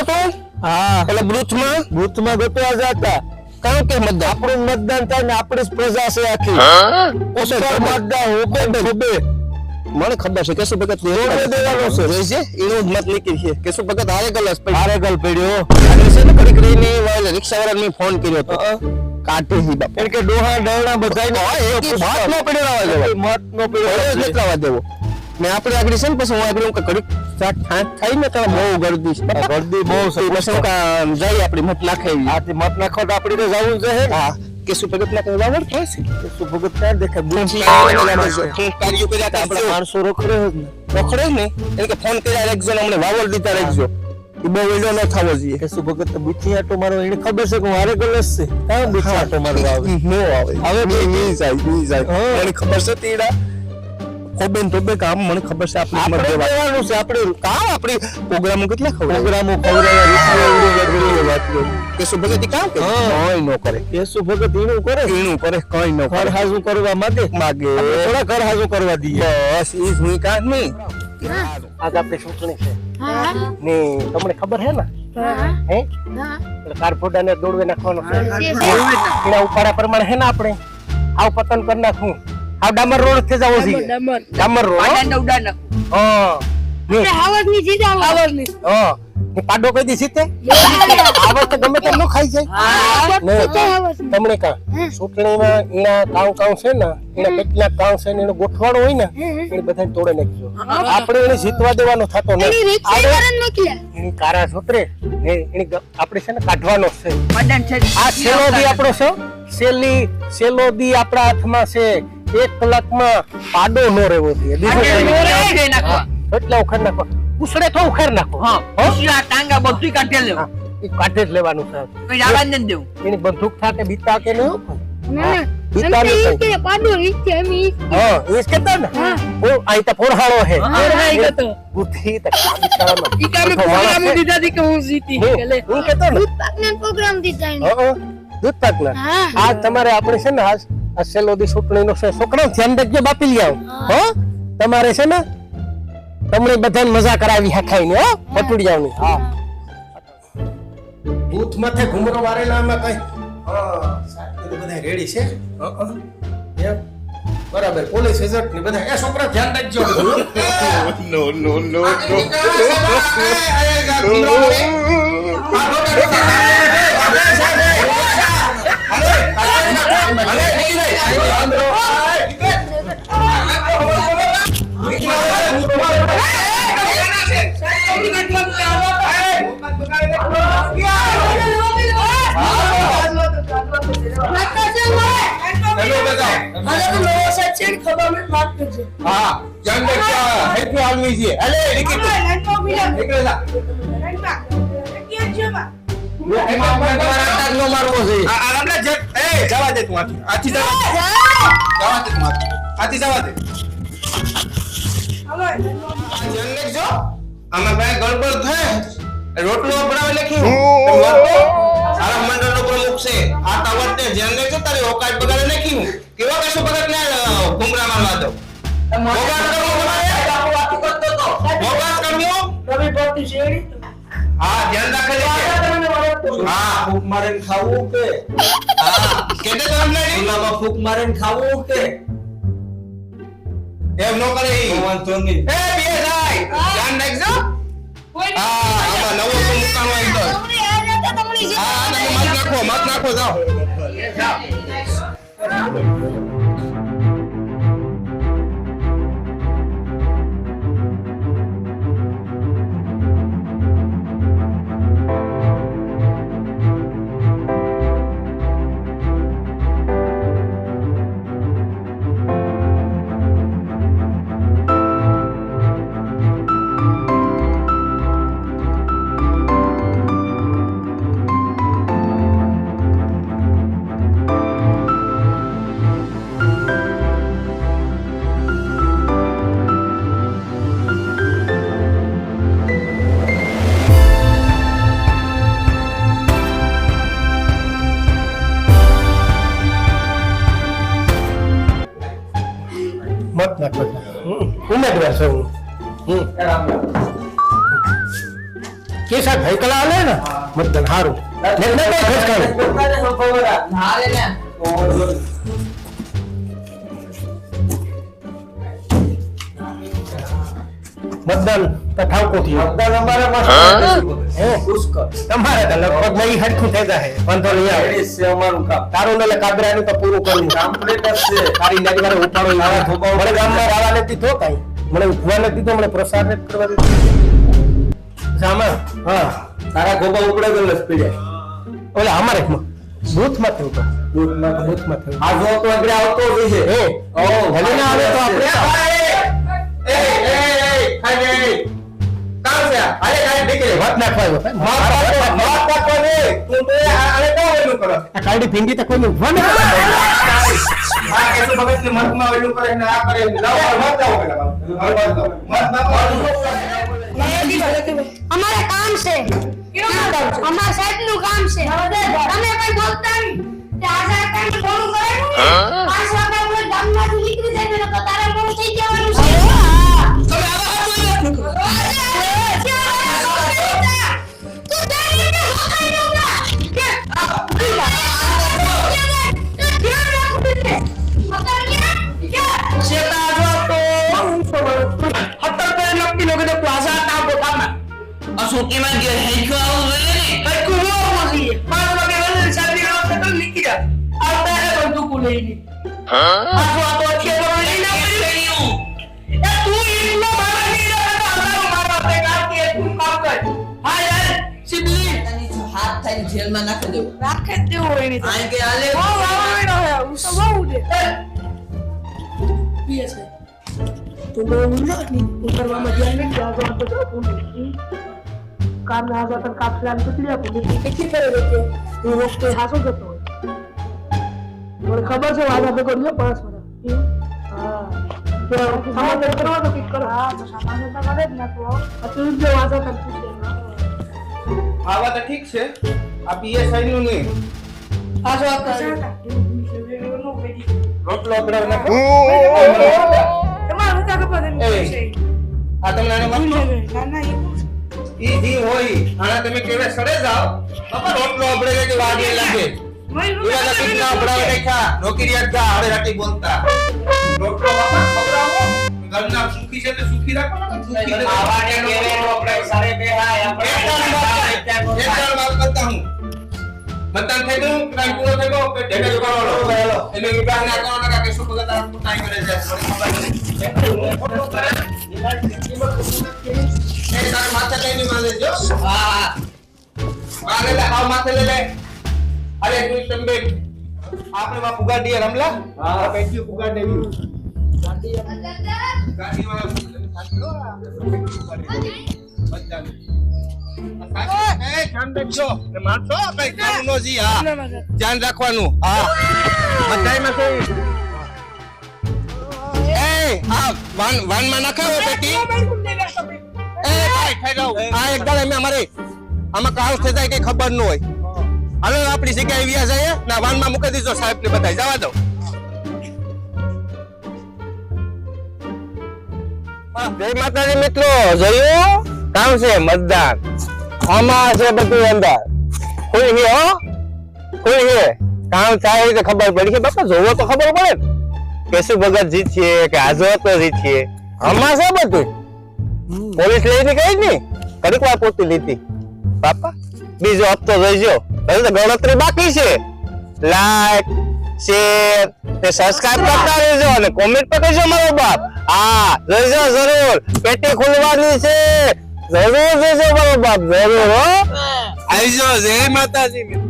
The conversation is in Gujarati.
તું? હા એટલે બૂથમાં ગોતવા જતા કારણ કે મતદાન આપણું મતદાન થાય ને આપણી જ પ્રજા છે આખી મતદાન ઉભે મને ખબર છે કેશુ ભગત દેવાનો છે રહેશે એનો જ મત નીકળી છે કેશુ ભગત હારે ગલસ આરેગલ પડ્યો અને છે ને ઘડી કરીને રિક્ષાવાળાને મેં ફોન કર્યો હતો કાઢે હી બાપ એટલે કે ડોહા ડરણા બધાયને મત નો પડ્યો મત નો પડ્યો લેવા દેવો મેં આપણે આગળ છે ને પછી હું આગળ ઘડી થાય ને ત્યાં બહુ ગરદી છે ગરદી બહુ છે પછી જાય આપણી મત નાખાવી આથી મત નાખો તો આપણે તો જવું છે હા કેશુ ભગત ના કઈ વાવડ થાય છે શું ભગત ક્યાં દેખાય કાર્યો કર્યા આપણા માણસો રોકડે રખડે ને એટલે કે ફોન કર્યા રાખજો ને અમને વાવડ દીધા રાખજો એ બહુ વેલો ન થવો જોઈએ કે શું ભગત બીથી આટો મારો એને ખબર છે કે હું હારે ગલસ છે કાં બીથી આટો મારો આવે નો આવે હવે મી જાય મને ખબર છે તીડા કોબેન તો બે કામ મને ખબર છે આપણે દેવાનું છે આપણે કામ આપણી પ્રોગ્રામો કેટલા પ્રોગ્રામો ખવડાવ્યા વાત કેશુ ભગત કામ કરે કોઈ ન કરે કેશુ ભગત એનું કરે કઈ ન ઘર હાજુ કરવા માગે થોડા ઘર હાજુ કરવા દઈએ બસ ઈ જ હું કામ નહીં આજ આપણે ચૂંટણી છે ને તમને ખબર હે ને હે કારફોડા ને દોડવે નાખવાનો છે એના ઉપાડા પ્રમાણે હે ને આપણે આવ પતન કરી નાખું આ ડામર રોડ થી જાવો છે ડામર રોડ પાડાને ઉડા નાખું હા આપણે હાવરની જીત હાવરની હા ને પાડો કઈ દી સીતે આવત તો ગમે તેમ નો ખાઈ જાય ને તમને કા ચૂંટણીમાં એના કાઉ છે ને એના કેટલા કાઉ છે ને એનો ગોઠવાડો હોય ને એ બધા તોડે નાખજો આપણે એને જીતવા દેવાનો થતો નથી એની કારા છોતરે ને એની આપણે છે ને કાઢવાનો છે પાડાને છે આ સેલો દી આપણો છે સેલો દી આપણા હાથમાં છે 1 કલાકમાં પાડો નો રહેવો જોઈએ આપણે નાખવા એટલે ઉખેર નાખો ઉસળે તો ઉખેર નાખો હા ઓસલા ટાંગા બધું કાઢી લેવું એ કાઢે જ લેવાનું છે કોઈ જવા ન દેવું એની બંદૂક સાથે બીતા કે નહીં બીતા હા એ કેતા ને ઓ આઈ તા ફોરહાળો હે બુદ્ધિ તક ઈ કામે પ્રોગ્રામ દીધા દી કે હું જીતી એટલે હું કેતો ને પ્રોગ્રામ દીધા હા દૂધ તક ને આ તમારે આપણે છે ને આ સેલો દી ચૂંટણીનો છે છોકરા ધ્યાન રાખજો બાપી લઈ આવો હો તમારે છે ને તમને બધાને મજા કરાવી હખાઈને હો પટુડિયાની હા બૂથ માથે ઘુમરો વારેલામાં કઈ હા સાહેબ બધા રેડી છે એમ બરાબર પોલીસ એજન્ટ ને બધા એ છોકરા ધ્યાન રાખજો નો હા ધ્યાન રાખજો હેતુ આલવી છે અલે નીકળ જા એમાં તમારા આટાક નો મારવો છે આ આપણે એ જવા દે તું આથી જવા દે તું આથી જવા દે ધ્યાન રાખજો આમાં ભાઈ ગડબડ થાય રોટલો બનાવી લખ્યું સારા મંડળનો પ્રમુખ છે આ તાવતે ધ્યાન રાખજો તારી ઓકાત બગાડે નાખ્યું કેવા કશો ભગત ને ઘુમરા મારવા દો મોગાત કર્યો નવી ભરતી શેરી હા ધ્યાન રાખે હા ફૂક મારીને ખાવું કે હા કેતે તો અમને ઉનામાં ફૂક મારીને ખાવું કે એમ નો કરે ઈ વાંધો નહીં એ બે જાય ધ્યાન રાખજો હા આમાં નવો તો મુકાનો એકદમ હા મત નાખો જાઓ મત નાખો ઉમેદવાર છે હું કેસા ભૈકલા આલે ને મતદાન હારું ને કઈ ખસકાવે મતદાન ઠાવકો થયો મતદાન અમારા તમારે તો લગભગ નહીં હરખું થઈ જાય વાંધો નહીં આવે છે અમારું કામ તારું ને કાબરાનું તો પૂરું કરવું કમ્પ્લીટ જ છે તારી નાની વારે ઉપાડો લાવા થોબા મને ગામમાં રાવા નથી તો કાઈ મને ઉઠવા નથી તો મને પ્રસાદ નથી કરવા દીધું સામા હા તારા ગોબા ઉપડે ગયો સ્પીડે ઓલે અમારે બૂથ માં થયું તો બૂથ માં થયું આ જો તો આગળ આવતો જ છે એ ઓ ભલે ના આવે તો આપણે ભીંડી તો કોઈ ઉભા અમારે કામ છે અમારા સાહેબ નું કામ છે તમે કઈ બોલતા નહીં તે આઝાદ ટાઈમ મોડું કરેલું 5 વાગે આપણે ગામમાંથી નીકળી જાય તો તારે મોડું થઈ જવાનું છે સુકીમાં ગયો હેકો આવું જોઈએ ને હેકો હોવું જોઈએ 5 વાગે વેલે સાબી રાત તો નીકળી જા આવતા હે બંદૂક લઈને આ તો અત્યારે લઈને આવ્યું એ તું ઇન્નો બહાર નહીં રહે તો અમારો મારા તે કાકે તું કામ કર હા યાર સિબલી તની જો હાથ થઈને જેલમાં નાખી દેવું રાખે દેવું હોય નહીં આ કે આલે ઓ વાવણો હે ઉસો બહુ દે પીએ છે તો બહુ નહીં ઉતરવામાં ધ્યાન નહીં જાજો તો काम में आ जाकर काफिला में टुकड़ियां पुलिस किसी तरह देते ये रोक के हाथों जतो और खबर से वादा पे करियो 5 मिनट हां तो समाज करवा तो किक कर हां तो समाज तो करे ना तो अतुल जो वादा कर पूछे आवा तो ठीक છે આ પીએસઆઈ નું નહીં આ જો આ રોટલો આપણે ના તમારું તા કપા દે આ તમને આને મત ના ના ઈ હોય આના તમે કેવે સડે જાઓ બાપા રોટલો આપણે કે વાગે લાગે એવા કિતના બડાવે દેખા નોકરીયાત કા આડે રાટી બોલતા રોટલો બાપા ખવરાવો ઘરના સુખી છે તો સુખી રાખો ને સુખી આવાને કેવે આપણે સારે બેહાય આપણે એક વાત કરતા હું મતદાન થઈ ગયું ટાઈમ પૂરો થઈ ગયો કે ડેટા કરવાનો એટલે વિભાગ ના કરવાનો કે શું પગતા ટાઈમ કરે છે ફોટો કરે એ તાર માથે લઈને માલે જો હા માલે લે આવ માથે લે અરે તું તંબે આપણે વા પુગાડીએ રમલા હા બેઠી પુગાડી ગાડી વાળા બચ્ચા એ ધ્યાન રાખજો ને મારશો કઈ કામ નો જી હા ધ્યાન રાખવાનું હા બધાયમાં તો એ આ વન માં નાખાવો બેટી એ ભાઈ ખાઈ જાવ આ એકદમ અમે અમારે આમાં કામ થઈ જાય કે ખબર ન હોય હાલો આપણી જગ્યાએ વ્યા જાય ના વાન માં મૂકી દીજો સાહેબ ને બધાય જવા દો જય માતાજી મિત્રો જોયું કામ છે મતદાન આમાં છે બધું અંદર કોઈ હે હો કોઈ હે કામ થાય તો ખબર પડી કે બાપા જોવો તો ખબર પડે કેશુ ભગત જીતીએ કે આજો તો જીતીએ આમાં છે બધું પોલીસ લઈને ગઈ ને કડીક વાર પોતી લીધી બાપા બીજો હપ્તો જોઈજો હજી તો ગણતરી બાકી છે લાઈક શેર ને સબસ્ક્રાઇબ કરતા રહેજો અને કોમેન્ટ પર કરજો મારો બાપ હા જોઈજો જરૂર પેટી ખોલવાની છે જરૂર જોઈજો મારો બાપ જરૂર હો આવજો જય માતાજી.